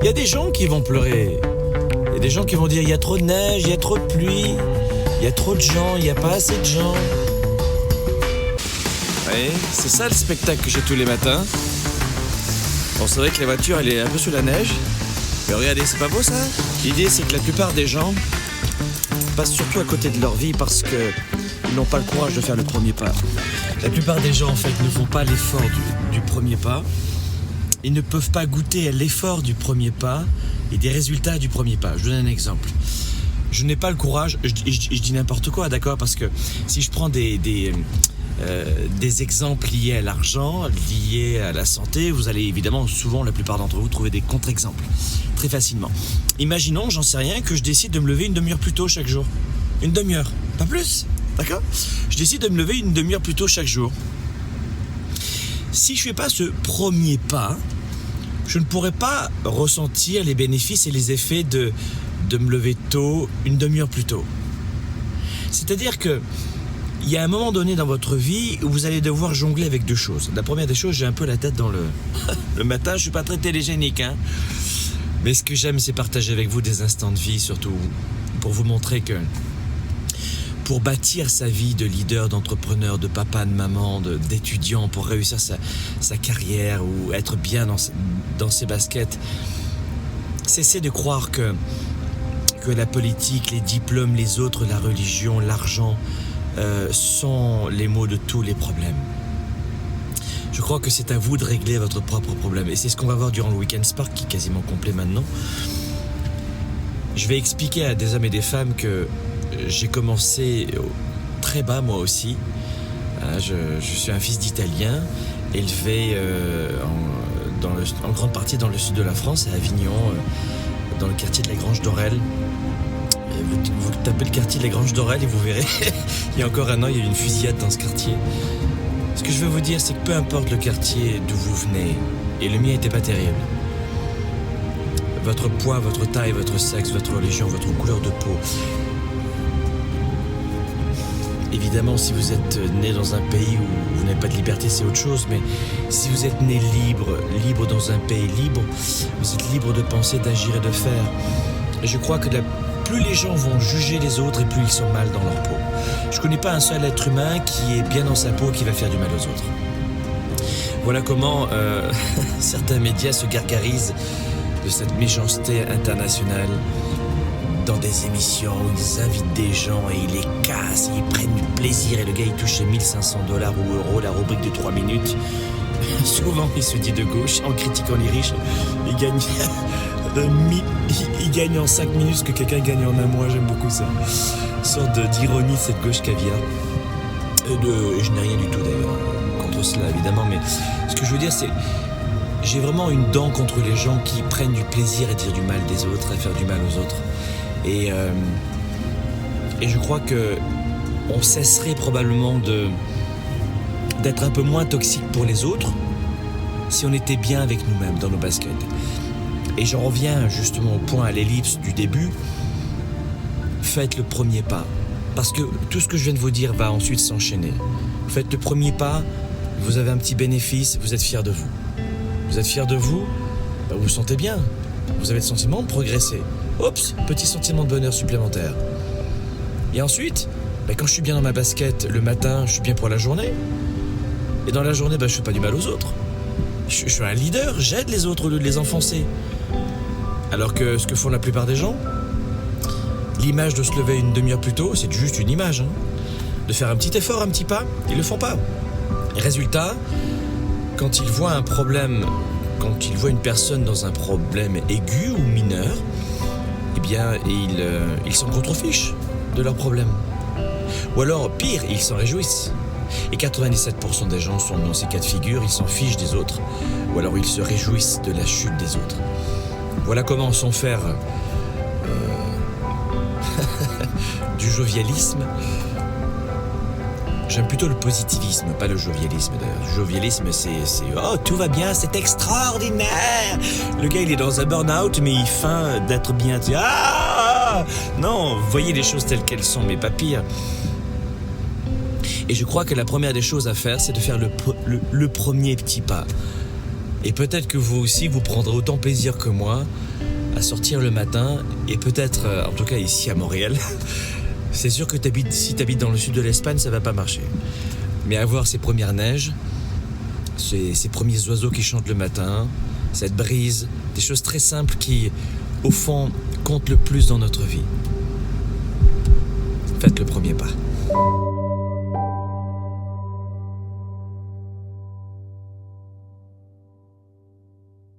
Il y a des gens qui vont pleurer. Il y a des gens qui vont dire il y a trop de neige, il y a trop de pluie, il y a trop de gens, il n'y a pas assez de gens. Oui, c'est ça le spectacle que j'ai tous les matins. Bon, c'est vrai que la voiture, elle est un peu sous la neige. Mais regardez, c'est pas beau ça? L'idée, c'est que la plupart des gens passent surtout à côté de leur vie parce qu'ils n'ont pas le courage de faire le premier pas. La plupart des gens, en fait, ne font pas l'effort du premier pas. Ils ne peuvent pas goûter à l'effort du premier pas et des résultats du premier pas. Je vous donne un exemple. Je n'ai pas le courage, je dis n'importe quoi, d'accord? Parce que si je prends des exemples liés à l'argent, liés à la santé, vous allez évidemment, souvent, la plupart d'entre vous, trouver des contre-exemples très facilement. Imaginons, j'en sais rien, que je décide de me lever une demi-heure plus tôt chaque jour. Une demi-heure, pas plus, d'accord? Je décide de me lever une demi-heure plus tôt chaque jour. Si je ne fais pas ce premier pas, je ne pourrais pas ressentir les bénéfices et les effets de me lever tôt, une demi-heure plus tôt. C'est-à-dire que il y a un moment donné dans votre vie où vous allez devoir jongler avec deux choses. La première des choses, j'ai un peu la tête dans le matin, je ne suis pas très télégénique, hein. Mais ce que j'aime, c'est partager avec vous des instants de vie, surtout pour vous montrer que pour bâtir sa vie de leader, d'entrepreneur, de papa, de maman, d'étudiant, pour réussir sa carrière ou être bien dans ses baskets, cessez de croire que la politique, les diplômes, les autres, la religion, l'argent sont les maux de tous les problèmes. Je crois que c'est à vous de régler votre propre problème. Et c'est ce qu'on va voir durant le Week-end Spark, qui est quasiment complet maintenant. Je vais expliquer à des hommes et des femmes que j'ai commencé très bas moi aussi. Je suis un fils d'Italien, élevé en grande partie dans le sud de la France, à Avignon, dans le quartier de la Grange d'Orel. Vous tapez le quartier de la Grange d'Orel et vous verrez, il y a encore un an, il y a eu une fusillade dans ce quartier. Ce que je veux vous dire, c'est que peu importe le quartier d'où vous venez, et le mien n'était pas terrible, votre poids, votre taille, votre sexe, votre religion, votre couleur de peau, évidemment, si vous êtes né dans un pays où vous n'avez pas de liberté, c'est autre chose, mais si vous êtes né libre dans un pays libre, vous êtes libre de penser, d'agir et de faire. Et je crois que plus les gens vont juger les autres et plus ils sont mal dans leur peau. Je ne connais pas un seul être humain qui est bien dans sa peau et qui va faire du mal aux autres. Voilà comment certains médias se gargarisent de cette méchanceté internationale dans des émissions où ils invitent des gens et ils les cassent, et ils prennent du plaisir et le gars il touche 1500$ ou euros, la rubrique de 3 minutes. Souvent il se dit de gauche en critiquant les riches, il gagne en 5 minutes ce que quelqu'un gagne en un mois. J'aime beaucoup ça. Une sorte d'ironie de cette gauche caviar. Je n'ai rien du tout d'ailleurs contre cela évidemment, mais ce que je veux dire c'est j'ai vraiment une dent contre les gens qui prennent du plaisir à dire du mal des autres, à faire du mal aux autres. Et je crois que on cesserait probablement d'être un peu moins toxique pour les autres si on était bien avec nous-mêmes dans nos baskets. Et j'en reviens justement au point, à l'ellipse du début. Faites le premier pas. Parce que tout ce que je viens de vous dire va ensuite s'enchaîner. Faites le premier pas, vous avez un petit bénéfice, vous êtes fiers de vous. Vous êtes fiers de vous, vous vous sentez bien. Vous avez le sentiment de progresser. Oups, petit sentiment de bonheur supplémentaire. Et ensuite, quand je suis bien dans ma basket, le matin, je suis bien pour la journée. Et dans la journée, je ne fais pas du mal aux autres. Je suis un leader, j'aide les autres au lieu de les enfoncer. Alors que ce que font la plupart des gens, l'image de se lever une demi-heure plus tôt, c'est juste une image. De faire un petit effort, un petit pas, ils ne le font pas. Et résultat, quand ils voient un problème, quand ils voient une personne dans un problème aigu ou mineur, eh bien, ils s'en contrefichent de leur problème. Ou alors, pire, ils s'en réjouissent. Et 97% des gens sont dans ces cas de figure, ils s'en fichent des autres, ou alors ils se réjouissent de la chute des autres. Voilà comment sans faire du jovialisme. J'aime plutôt le positivisme, pas le jovialisme d'ailleurs. Le jovialisme, c'est oh, tout va bien, c'est extraordinaire. Le gars, il est dans un burn-out, mais il feint d'être bien. Ah non, voyez les choses telles qu'elles sont, mais pas pire. Et je crois que la première des choses à faire, c'est de faire le premier petit pas. Et peut-être que vous aussi, vous prendrez autant plaisir que moi à sortir le matin, et peut-être, en tout cas ici à Montréal, c'est sûr que si tu habites dans le sud de l'Espagne, ça va pas marcher. Mais avoir ces premières neiges, ces premiers oiseaux qui chantent le matin, cette brise, des choses très simples qui, au fond, comptent le plus dans notre vie. Faites le premier pas.